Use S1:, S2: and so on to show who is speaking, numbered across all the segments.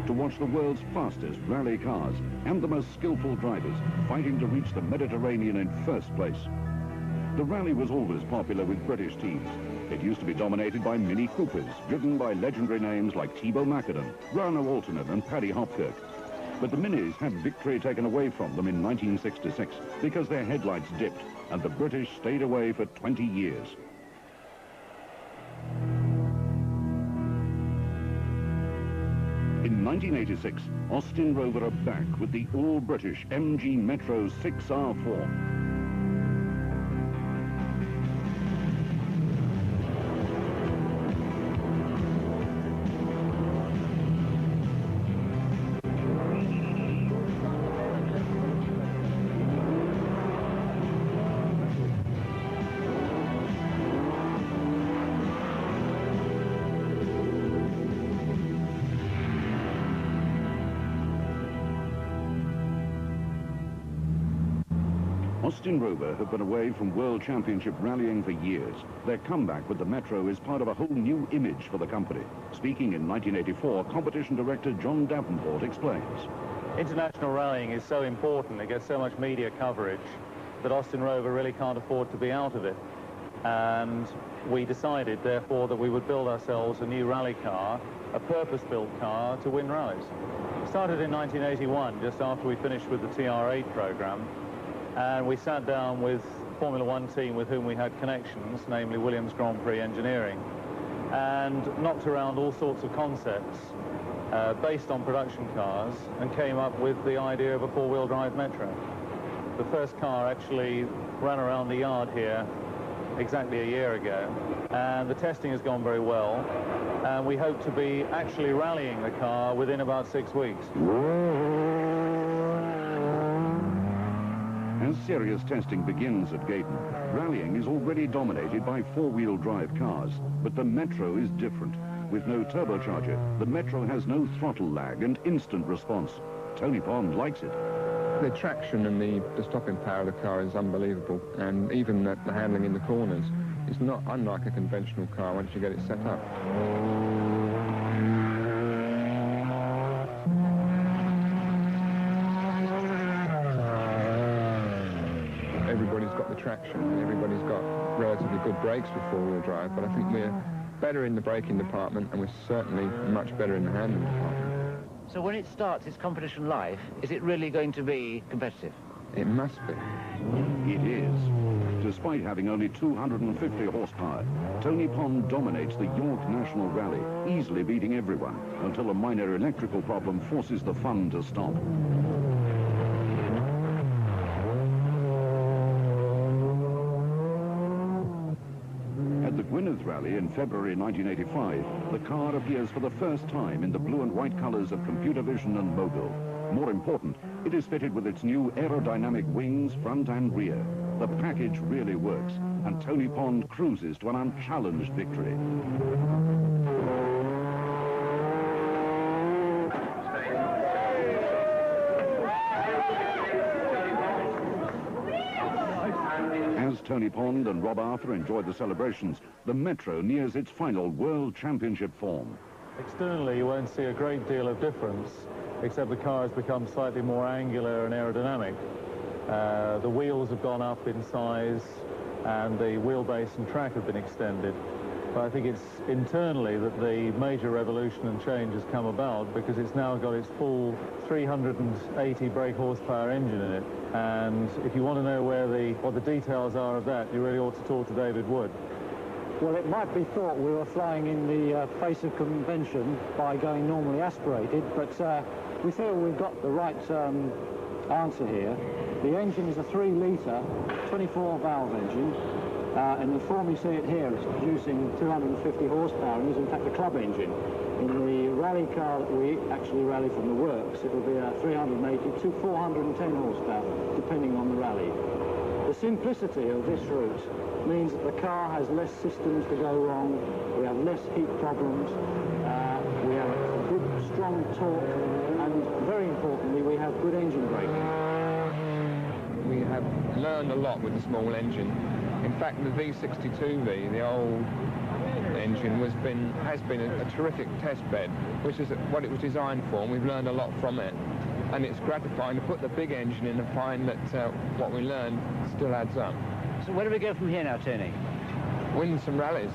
S1: to watch the world's fastest rally cars and the most skillful drivers fighting to reach the Mediterranean in first place. The rally was always popular with British teams. It used to be dominated by Mini Coopers, driven by legendary names like Thiebaud Macadam, Rano Altonen and Paddy Hopkirk. But the Minis had victory taken away from them in 1966 because their headlights dipped and the British stayed away for 20 years. In 1986, Austin Rover are back with the all-British MG Metro 6R4. Austin Rover have been away from World Championship rallying for years. Their comeback with the Metro is part of a whole new image for the company. Speaking in 1984, competition director John Davenport explains.
S2: International rallying is so important, it gets so much media coverage, that Austin Rover really can't afford to be out of it. And we decided, therefore, that we would build ourselves a new rally car, a purpose-built car to win rallies. It started in 1981, just after we finished with the TR8 program. And we sat down with Formula One team with whom we had connections, namely Williams Grand Prix Engineering, and knocked around all sorts of concepts based on production cars and came up with the idea of a four-wheel drive Metro. The first car actually ran around the yard here exactly a year ago, and the testing has gone very well, and we hope to be actually rallying the car within about 6 weeks.
S1: As serious testing begins at Gaydon, rallying is already dominated by four-wheel drive cars, but the Metro is different. With no turbocharger, the Metro has no throttle lag and instant response. Tony Pond likes it.
S3: The traction and the stopping power of the car is unbelievable, and even the handling in the corners is not unlike a conventional car once you get it set up. Everybody's got the traction, and everybody's got relatively good brakes with four-wheel drive, but I think we're better in the braking department, and we're certainly much better in the handling department.
S4: So when it starts its competition life, is it really going to be competitive?
S3: It must be.
S1: It is. Despite having only 250 horsepower, Tony Pond dominates the York National Rally, easily beating everyone, until a minor electrical problem forces the fun to stop. At the Gwynedd Rally in February 1985, the car appears for the first time in the blue and white colours of computer vision and mobile. More important, it is fitted with its new aerodynamic wings, front and rear. The package really works, and Tony Pond cruises to an unchallenged victory. As Tony Pond and Rob Arthur enjoy the celebrations, the Metro nears its final World Championship form.
S2: Externally, you won't see a great deal of difference, except the car has become slightly more angular and aerodynamic. The wheels have gone up in size, and the wheelbase and track have been extended. But I think it's internally that the major revolution and change has come about, because it's now got its full 380 brake horsepower engine in it. And if you want to know what the details are of that, you really ought to talk to David Wood.
S5: Well, it might be thought we were flying in the face of convention by going normally aspirated, but we feel we've got the right answer here. The engine is a 3-litre, 24-valve engine, and the form you see it here is producing 250 horsepower, and is in fact a club engine. In the rally car that we actually rally from the works, it will be a 380 to 410 horsepower, depending on the rally. The simplicity of this route means that the car has less systems to go wrong, we have less heat problems, we have good, strong torque, and very importantly, we have good engine braking.
S3: We have learned a lot with the small engine. In fact, the V62V, the old engine has been a terrific test bed, which is what it was designed for, and we've learned a lot from it. And it's gratifying to put the big engine in and find that what we learned still adds up.
S4: So where do we go from here now, Tony?
S3: Win some rallies.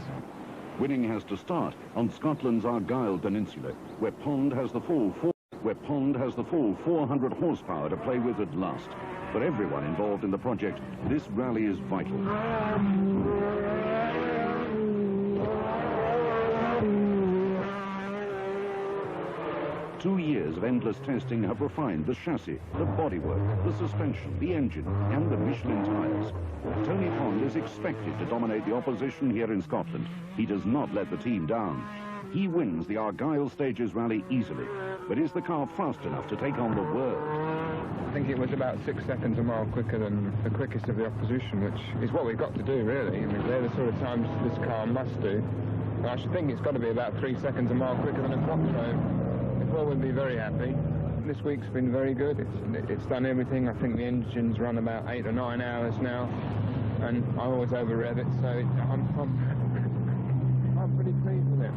S1: Winning has to start on Scotland's Argyll Peninsula, where Pond has the full 400 horsepower to play with at last. For everyone involved in the project, this rally is vital. 2 years of endless testing have refined the chassis, the bodywork, the suspension, the engine, and the Michelin tyres. Tony Pond is expected to dominate the opposition here in Scotland. He does not let the team down. He wins the Argyll Stages Rally easily, but is the car fast enough to take on the world?
S3: I think it was about 6 seconds a mile quicker than the quickest of the opposition, which is what we've got to do, really. I mean, they're the sort of times this car must do. And I should think it's got to be about 3 seconds a mile quicker than a Quattro. Well, we'll be very happy. This week's been very good. It's done everything. I think the engine's run about 8 or 9 hours now, and I always over-rev it, so I'm pretty pleased with it.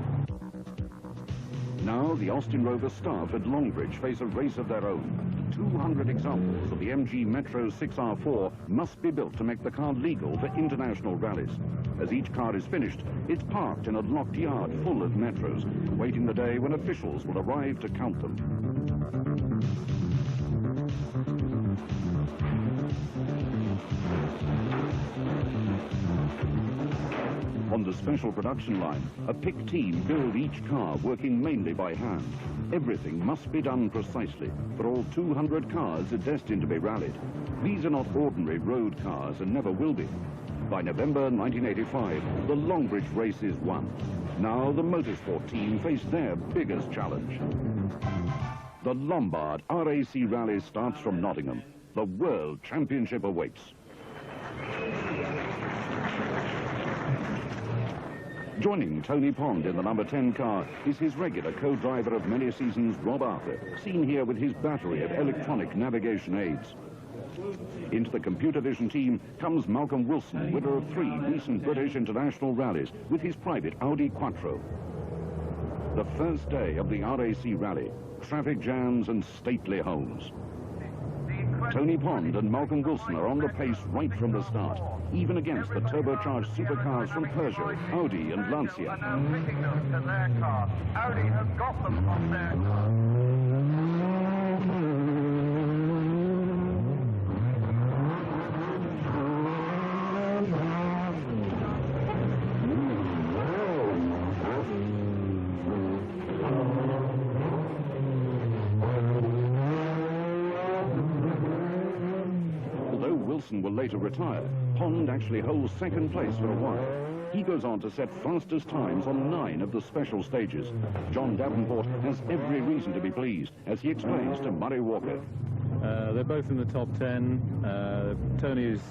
S1: Now the Austin Rover staff at Longbridge face a race of their own. 200 examples of the MG Metro 6R4 must be built to make the car legal for international rallies. As each car is finished, it's parked in a locked yard full of Metros, awaiting the day when officials will arrive to count them. On the special production line, a pick team build each car working mainly by hand. Everything must be done precisely, for all 200 cars are destined to be rallied. These are not ordinary road cars and never will be. By November 1985, the Longbridge race is won. Now the motorsport team face their biggest challenge. The Lombard RAC Rally starts from Nottingham. The World Championship awaits. Joining Tony Pond in the number 10 car is his regular co-driver of many seasons, Rob Arthur, seen here with his battery of electronic navigation aids. Into the computer vision team comes Malcolm Wilson, winner of 3 recent British international rallies with his private Audi Quattro. The first day of the RAC rally, traffic jams and stately homes. Tony Pond and Malcolm Wilson are on the pace right from the start, even against the turbocharged supercars from Peugeot, Audi and Lancia.
S6: Audi has got them on their car.
S1: Will later retire, Pond actually holds second place for a while. He goes on to set fastest times on 9 of the special stages. John Davenport has every reason to be pleased, as he explains to Murray Walker.
S2: They're both in the top 10. Tony is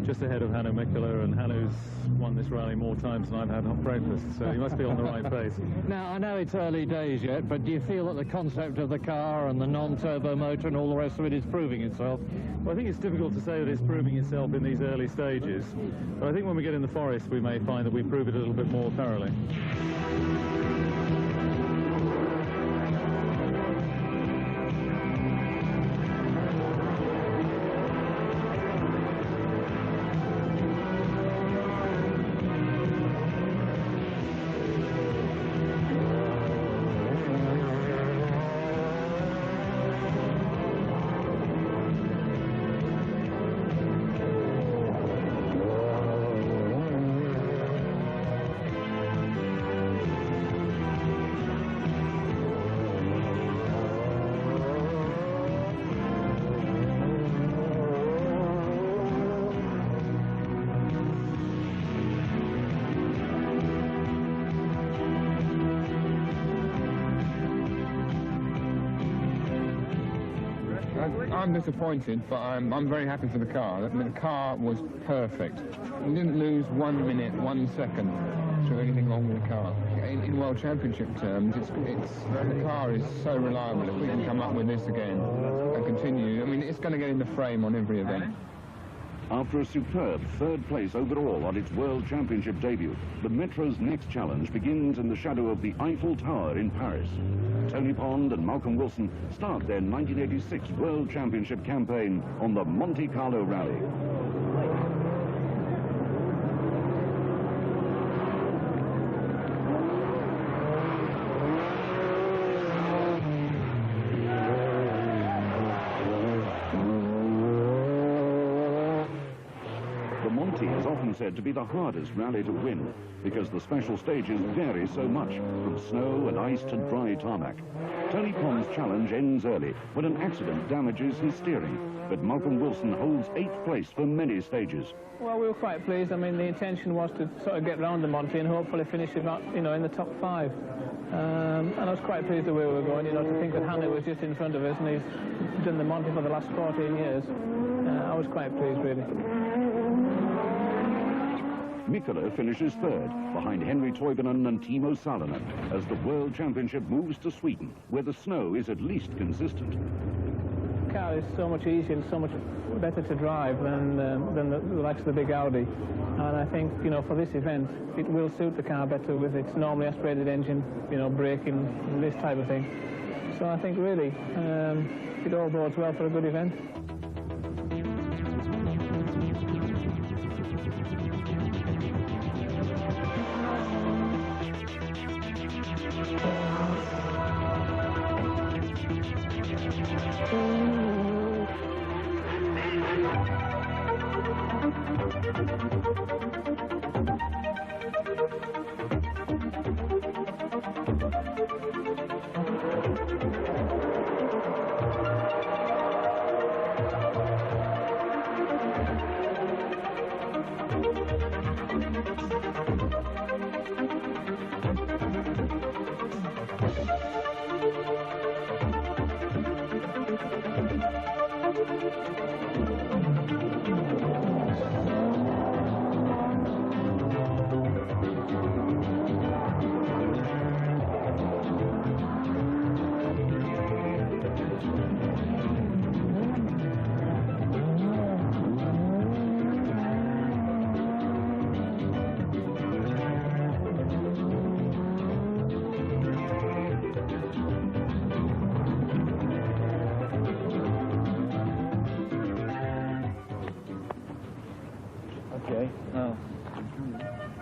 S2: just ahead of Hannu Mikkola, and Hannu's won this rally more times than I've had hot breakfast, so he must be on the right pace.
S5: Now, I know it's early days yet, but do you feel that the concept of the car and the non-turbo motor and all the rest of it is proving itself?
S2: Well, I think it's difficult to say that it's proving itself in these early stages, but I think when we get in the forest we may find that we prove it a little bit more thoroughly.
S3: I'm disappointed, but I'm very happy for the car. I mean, the car was perfect. We didn't lose 1 minute, 1 second through anything wrong with the car. In World Championship terms, the car is so reliable. If we can come up with this again and continue, I mean, it's going to get in the frame on every event.
S1: After a superb third place overall on its World Championship debut, the Metro's next challenge begins in the shadow of the Eiffel Tower in Paris. Tony Pond and Malcolm Wilson start their 1986 World Championship campaign on the Monte Carlo Rally. Said to be the hardest rally to win because the special stages vary so much, from snow and ice to dry tarmac. Tony Pond's challenge ends early when an accident damages his steering, but Malcolm Wilson holds 8th place for many stages.
S7: Well, we were quite pleased. I mean, the intention was to sort of get round the Monte and hopefully finish about, in the top 5. And I was quite pleased the way we were going, to think that Hannu was just in front of us and he's done the Monte for the last 14 years. I was quite pleased, really.
S1: Mikkola finishes third, behind Henry Toivonen and Timo Salonen, as the World Championship moves to Sweden, where the snow is at least consistent.
S7: The car is so much easier and so much better to drive than the likes of the big Audi. And I think, for this event, it will suit the car better with its normally aspirated engine, braking, and this type of thing. So I think, really, it all bodes well for a good event.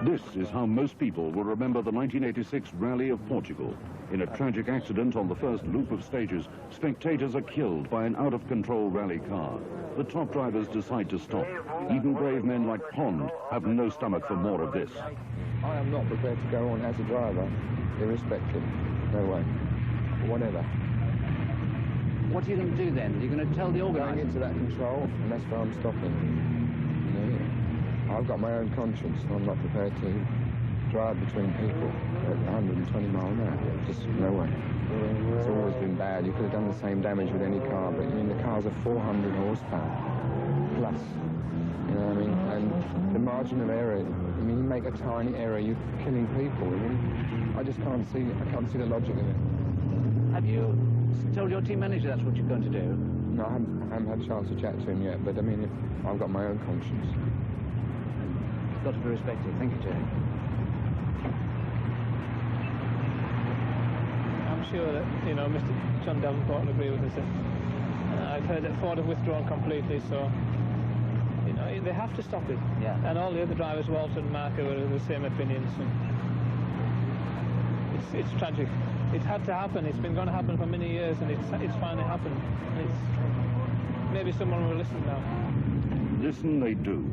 S1: This is how most people will remember the 1986 Rally of Portugal. In a tragic accident on the first loop of stages, spectators are killed by an out-of-control rally car. The top drivers decide to stop. Even brave men like Pond have no stomach for more of this.
S3: I am not prepared to go on as a driver, irrespective. No way. Whatever.
S4: What are you going to do then? Are you going to tell the organizer?
S3: Going into that control, and that's where I'm stopping. I've got my own conscience, and I'm not prepared to drive between people at 120 miles an hour. Just no way. It's always been bad. You could have done the same damage with any car, but the cars are 400 horsepower plus. You know what I mean? And the margin of error. You make a tiny error, you're killing people. I just can't see. I can't see the logic in it.
S4: Have you told your team manager that's what you're going to do?
S3: No, I haven't had a chance to chat to him yet. But I've got my own conscience.
S4: Got to be respected. Thank you, Jerry.
S7: I'm sure that, Mr. John Davenport will agree with us. I've heard that Ford have withdrawn completely, so, they have to stop it.
S4: Yeah.
S7: And all the other drivers, Walter and Marco, are of the same opinion. So it's tragic. It had to happen. It's been going to happen for many years, and it's finally happened. Maybe someone will listen now.
S1: Listen they do.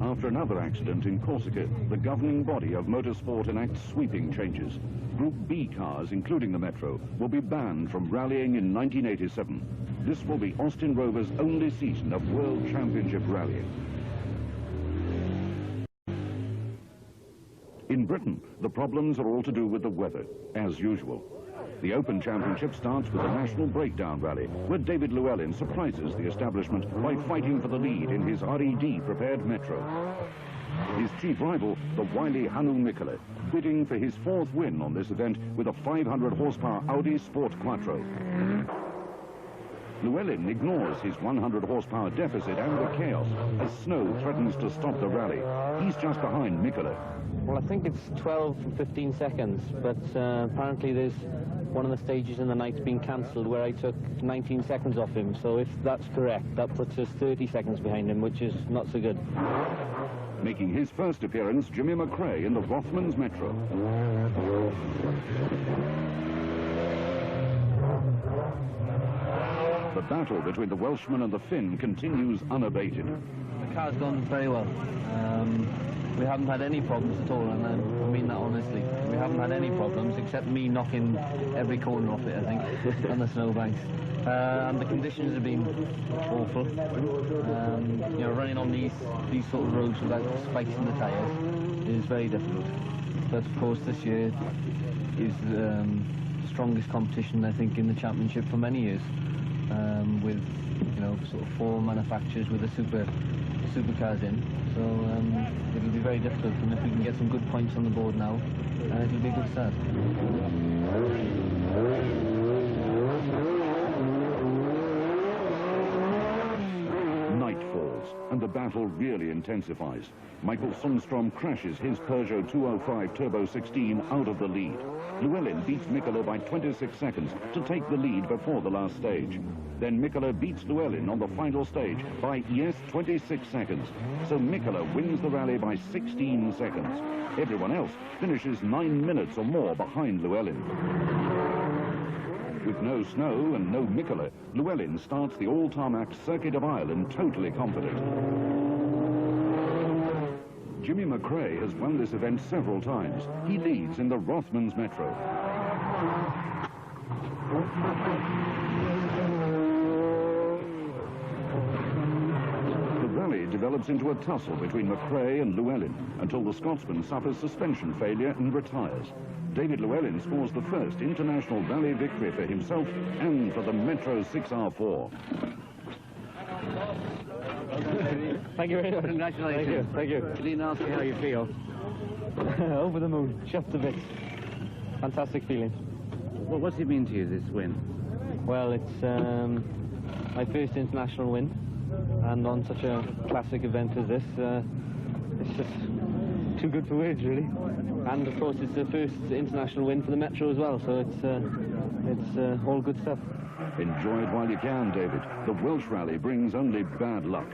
S1: After another accident in Corsica, the governing body of motorsport enacts sweeping changes. Group B cars, including the Metro, will be banned from rallying in 1987. This will be Austin Rover's only season of World Championship rallying. In Britain, the problems are all to do with the weather, as usual. The Open Championship starts with a national breakdown rally, where David Llewellyn surprises the establishment by fighting for the lead in his RED-prepared Metro. His chief rival, the wily Hannu Mikkola, bidding for his 4th win on this event with a 500 horsepower Audi Sport Quattro. Llewellyn ignores his 100 horsepower deficit and the chaos as snow threatens to stop the rally. He's just behind Mikola.
S8: Well, I think it's 12 and 15 seconds, but apparently there's one of the stages in the night's been cancelled where I took 19 seconds off him. So if that's correct, that puts us 30 seconds behind him, which is not so good.
S1: Making his first appearance, Jimmy McRae in the Rothmans Metro. The battle between the Welshman and the Finn continues unabated.
S9: The car's gone very well. We haven't had any problems at all, and I mean that honestly. We haven't had any problems except me knocking every corner off it, I think, on the snowbanks. And the conditions have been awful. You know, running on these sort of roads without spikes in the tyres is very difficult. But of course, this year is the strongest competition, I think, in the championship for many years. With, you know, sort of 4 manufacturers with the supercars in. So it'll be very difficult, and if we can get some good points on the board now, it'll be a good start.
S1: Night falls, and the battle really intensifies. Michael Sundstrom crashes his Peugeot 205 Turbo 16 out of the lead. Llewellyn beats Mikola by 26 seconds to take the lead before the last stage. Then Mikola beats Llewellyn on the final stage by, yes, 26 seconds. So Mikola wins the rally by 16 seconds. Everyone else finishes 9 minutes or more behind Llewellyn. With no snow and no Mikola, Llewellyn starts the all-tarmac Circuit of Ireland totally confident. Jimmy McRae has won this event several times. He leads in the Rothmans Metro. The rally develops into a tussle between McRae and Llewellyn until the Scotsman suffers suspension failure and retires. David Llewellyn scores the first international rally victory for himself and for the Metro 6R4.
S8: Thank you very much.
S4: Congratulations.
S8: Thank you.
S4: Didn't ask you how you feel.
S8: Over the moon, chuffed a bit. Fantastic feeling.
S4: Well, what's it mean to you, this win?
S8: Well, it's my first international win, and on such a classic event as this, it's just too good for words, really. And of course, it's the first international win for the Metro as well, so it's all good stuff.
S1: Enjoy it while you can, David. The Welsh rally brings only bad luck.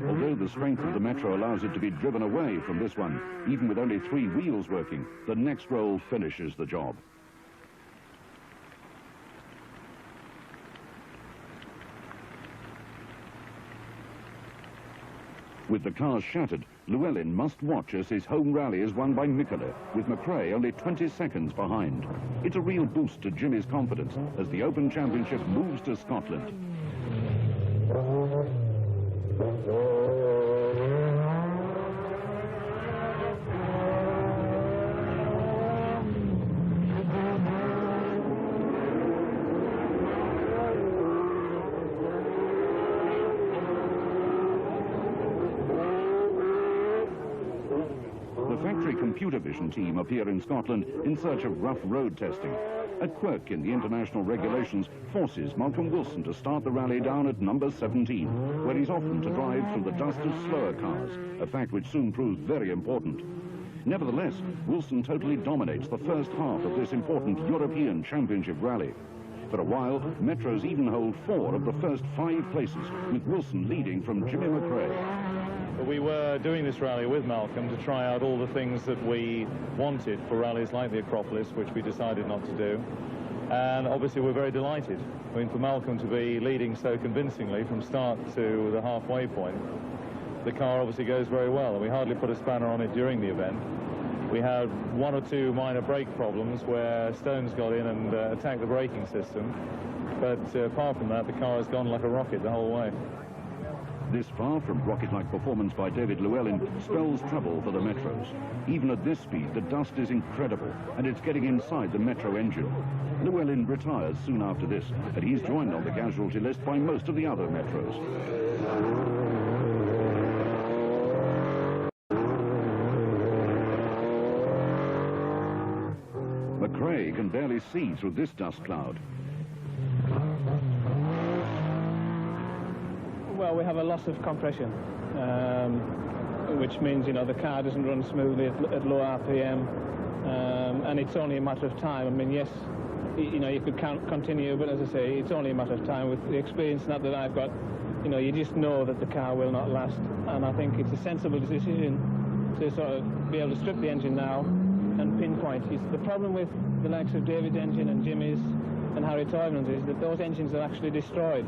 S1: Although the strength of the Metro allows it to be driven away from this one, even with only 3 wheels working, the next roll finishes the job. With the cars shattered, Llewellyn must watch as his home rally is won by Mikola, with McRae only 20 seconds behind. It's a real boost to Jimmy's confidence as the Open Championship moves to Scotland. Computer vision team appear in Scotland in search of rough road testing. A quirk in the international regulations forces Malcolm Wilson to start the rally down at number 17, where he's often to drive through the dust of slower cars, a fact which soon proves very important. Nevertheless, Wilson totally dominates the first half of this important European Championship rally. For a while, Metros even hold 4 of the first 5 places, with Wilson leading from Jimmy McRae.
S2: We were doing this rally with Malcolm to try out all the things that we wanted for rallies like the Acropolis, which we decided not to do. And obviously we're very delighted. I mean, for Malcolm to be leading so convincingly from start to the halfway point, the car obviously goes very well, and we hardly put a spanner on it during the event. We had 1 or 2 minor brake problems where stones got in and attacked the braking system. But apart from that, the car has gone like a rocket the whole way.
S1: This far from rocket-like performance by David Llewellyn spells trouble for the Metros. Even at this speed, the dust is incredible, and it's getting inside the Metro engine. Llewellyn retires soon after this, and he's joined on the casualty list by most of the other Metros. McRae can barely see through this dust cloud.
S7: Well, we have a loss of compression, which means, you know, the car doesn't run smoothly at low RPM, and it's only a matter of time. I mean, yes, you know, you could continue, but as I say, it's only a matter of time. With the experience that I've got, you know, you just know that the car will not last, and I think it's a sensible decision to sort of be able to strip the engine now and pinpoint. The problem with the likes of David's engine and Jimmy's and Harry Toyman's is that those engines are actually destroyed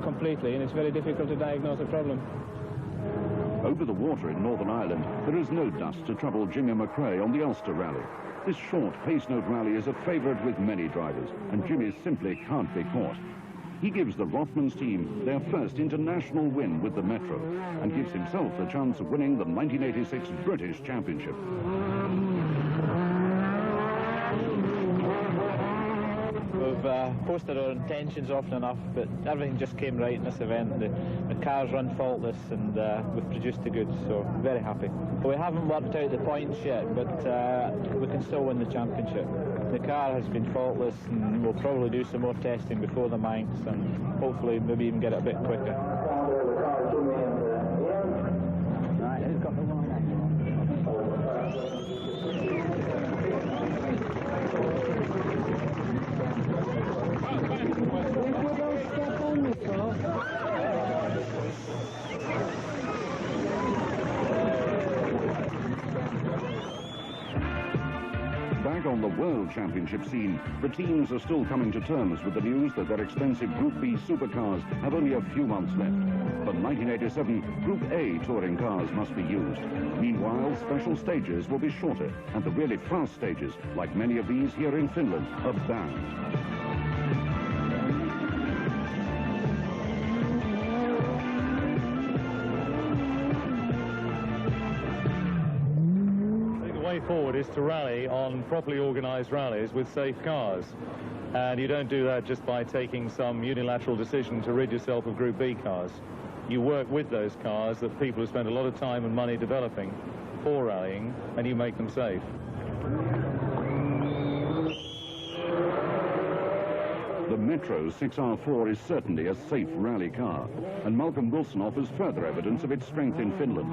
S7: completely, and it's very difficult to diagnose a problem.
S1: Over the water in Northern Ireland, there is no dust to trouble Jimmy McRae on the Ulster Rally. This short pace-note rally is a favourite with many drivers, and Jimmy simply can't be caught. He gives the Rothmans team their first international win with the Metro, and gives himself the chance of winning the 1986 British Championship.
S4: We've posted our intentions often enough, but everything just came right in this event. The cars run faultless, and we've produced the goods, so very happy. We haven't worked out the points yet, but we can still win the championship. The car has been faultless, and we'll probably do some more testing before the Manx, and hopefully maybe even get it a bit quicker. Right, who's got the one?
S1: Back on the World Championship scene, the teams are still coming to terms with the news that their expensive Group B supercars have only a few months left. For 1987, Group A touring cars must be used. Meanwhile, special stages will be shorter, and the really fast stages, like many of these here in Finland, are banned.
S2: Forward is to rally on properly organised rallies with safe cars, and you don't do that just by taking some unilateral decision to rid yourself of Group B cars. You work with those cars that people have spent a lot of time and money developing for rallying, and you make them safe.
S1: The Metro 6R4 is certainly a safe rally car, and Malcolm Wilson offers further evidence of its strength in Finland.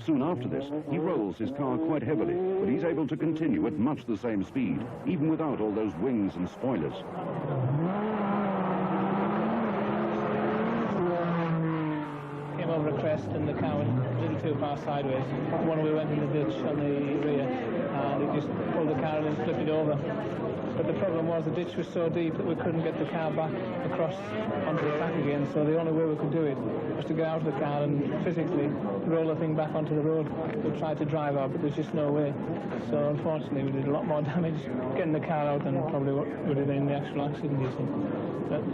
S1: Soon after this, he rolls his car quite heavily, but he's able to continue at much the same speed, even without all those wings and spoilers.
S7: Came over a crest, and the car went a little too far sideways. One we went in the ditch on the rear, and it just pulled the car and flipped it over. But the problem was the ditch was so deep that we couldn't get the car back across onto the track again, so the only way we could do it was to get out of the car and physically roll the thing back onto the road. We tried to drive out, but there's just no way. So unfortunately we did a lot more damage getting the car out than probably what we did in the actual accident, you see. But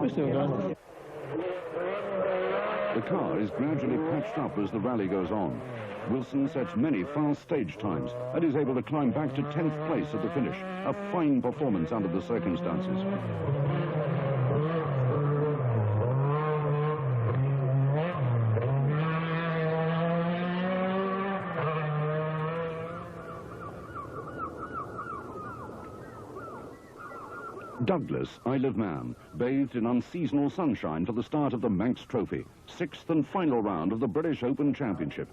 S7: we're still going.
S1: The car is gradually patched up as the rally goes on. Wilson sets many fast stage times and is able to climb back to 10th place at the finish. A fine performance under the circumstances. Douglas, Isle of Man, bathed in unseasonal sunshine for the start of the Manx Trophy, 6th and final round of the British Open Championship.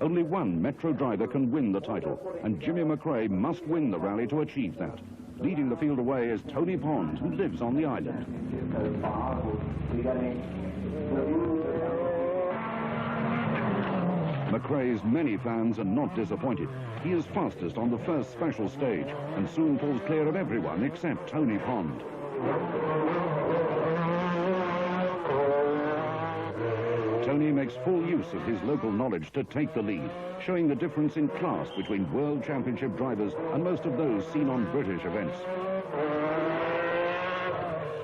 S1: Only one Metro driver can win the title, and Jimmy McRae must win the rally to achieve that. Leading the field away is Tony Pond, who lives on the island. McRae's many fans are not disappointed. He is fastest on the first special stage and soon pulls clear of everyone except Tony Pond. Tony makes full use of his local knowledge to take the lead, showing the difference in class between World Championship drivers and most of those seen on British events.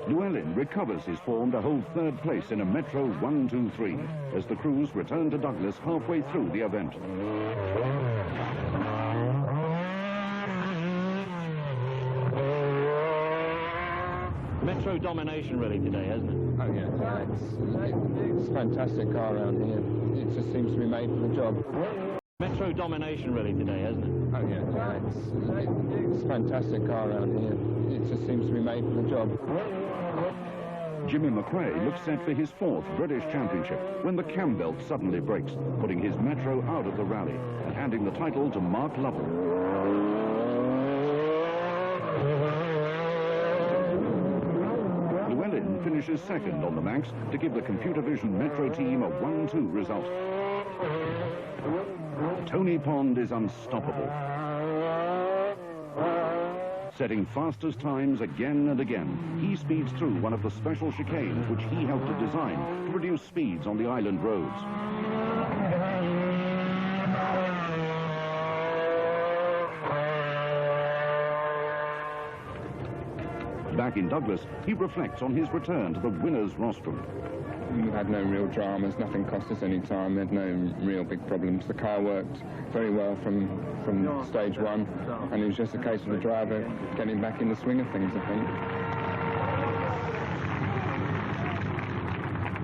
S1: Llewellyn recovers his form to hold third place in a Metro 1-2-3 as the crews return to Douglas halfway through the event.
S2: Metro domination really today, hasn't it?
S3: Oh yeah, it's a fantastic car around here. It just seems to be made for the job.
S2: Metro domination really today, hasn't it?
S3: Oh yeah, it's a fantastic car around here. It just seems to be made for the job.
S1: Jimmy McRae looks set for his 4th British Championship when the cam belt suddenly breaks, putting his Metro out of the rally and handing the title to Mark Lovell. Llewellyn finishes 2nd on the Manx to give the Computer Vision Metro team a 1-2 result. Tony Pond is unstoppable, setting fastest times again and again. He speeds through one of the special chicanes which he helped to design to produce speeds on the island roads. Back in Douglas, he reflects on his return to the winner's rostrum.
S3: We've had no real dramas, nothing cost us any time, we had no real big problems. The car worked very well from stage 1, and it was just a case of the driver getting back in the swing of things, I think.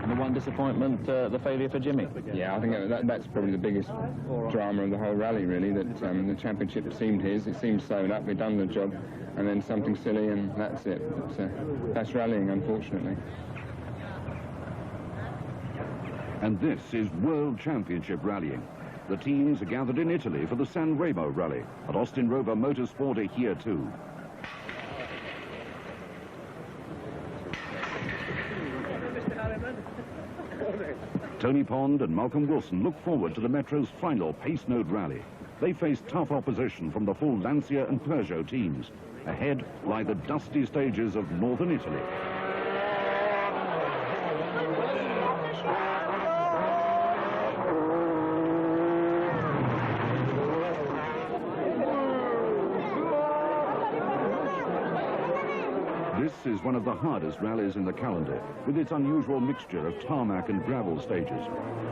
S9: And the one disappointment, the failure for Jimmy.
S3: Yeah, I think that's probably the biggest drama of the whole rally, really, that the championship seemed his, it seemed sewn up, we'd done the job, and then something silly, and that's it. But, that's rallying, unfortunately.
S1: And this is World Championship rallying. The teams are gathered in Italy for the San Remo rally, but Austin Rover Motorsport are here too. Tony Pond and Malcolm Wilson look forward to the Metro's final Pace Note rally. They face tough opposition from the full Lancia and Peugeot teams. Ahead lie the dusty stages of northern Italy. This is one of the hardest rallies in the calendar, with its unusual mixture of tarmac and gravel stages.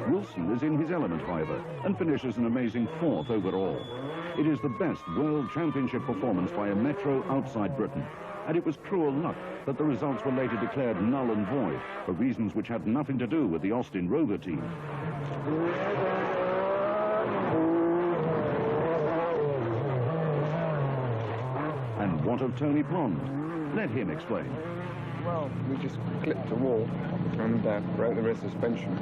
S1: Wilson is in his element, however, and finishes an amazing 4th overall. It is the best World Championship performance by a Metro outside Britain, and it was cruel luck that the results were later declared null and void for reasons which had nothing to do with the Austin Rover team. And what of Tony Pond? Let him explain.
S3: Well, we just clipped a wall and broke the rear suspension.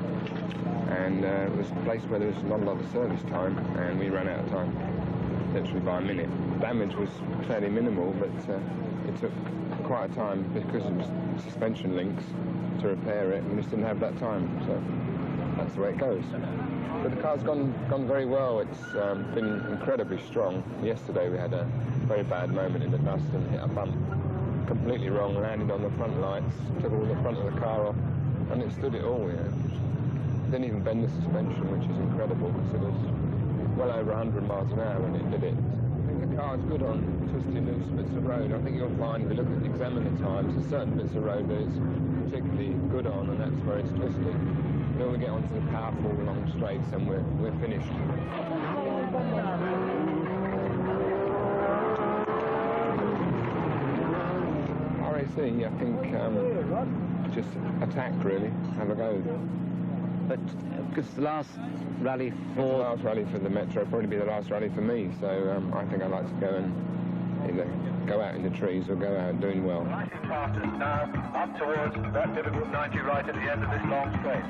S3: And it was a place where there was not a lot of service time, and we ran out of time, literally by a minute. The damage was fairly minimal, but it took quite a time because of suspension links to repair it. We just didn't have that time, so that's the way it goes. But the car's gone very well. It's been incredibly strong. Yesterday we had a very bad moment in the dust and hit a bump completely wrong, landed on the front lights, took all the front of the car off, and it stood it all, you know. Didn't even bend the suspension, which is incredible, because it was well over 100 miles an hour when it did it. I think the car's good on twisty loose bits of road. I think you'll find, if you look at examine the times, there's certain bits of road that it's particularly good on, and that's where it's twisty. Then we get onto the powerful long straights, and we're finished. RAC, I think, just attack, really, have a go.
S9: But because the last rally
S3: for... the last rally for the Metro, probably be the last rally for me, so I think I'd like to go and either go out in the trees or go out doing well.
S6: Right in past us now, up towards that difficult 90 right at the end of this long straight.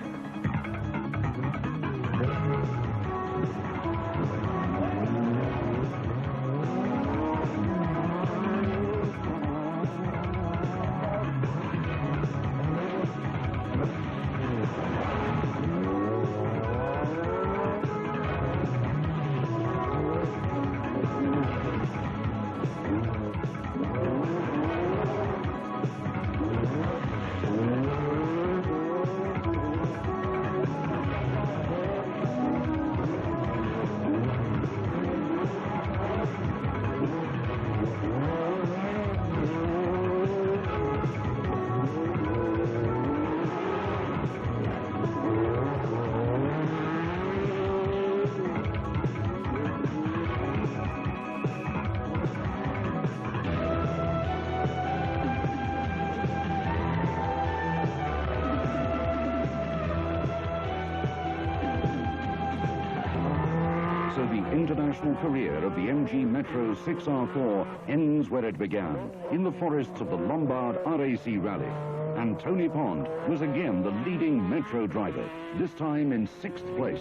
S1: the international career of the MG Metro 6R4 ends where it began, in the forests of the Lombard RAC Rally. And Tony Pond was again the leading Metro driver, this time in 6th place.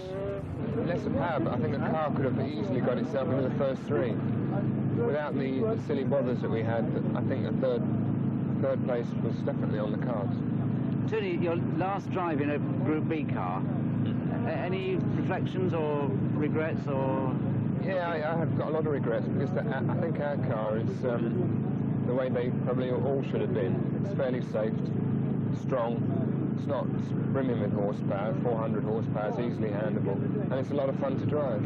S3: Less of power, but I think the car could have easily got itself into the first 3. Without the silly bothers that we had, I think the third place was definitely on the cards.
S10: Tony, your last drive in a Group B car, any reflections or regrets or...?
S3: Yeah, I have got a lot of regrets because I think our car is the way they probably all should have been. It's fairly safe, strong, it's not brimming with horsepower, 400 horsepower is easily handleable, and it's a lot of fun to drive.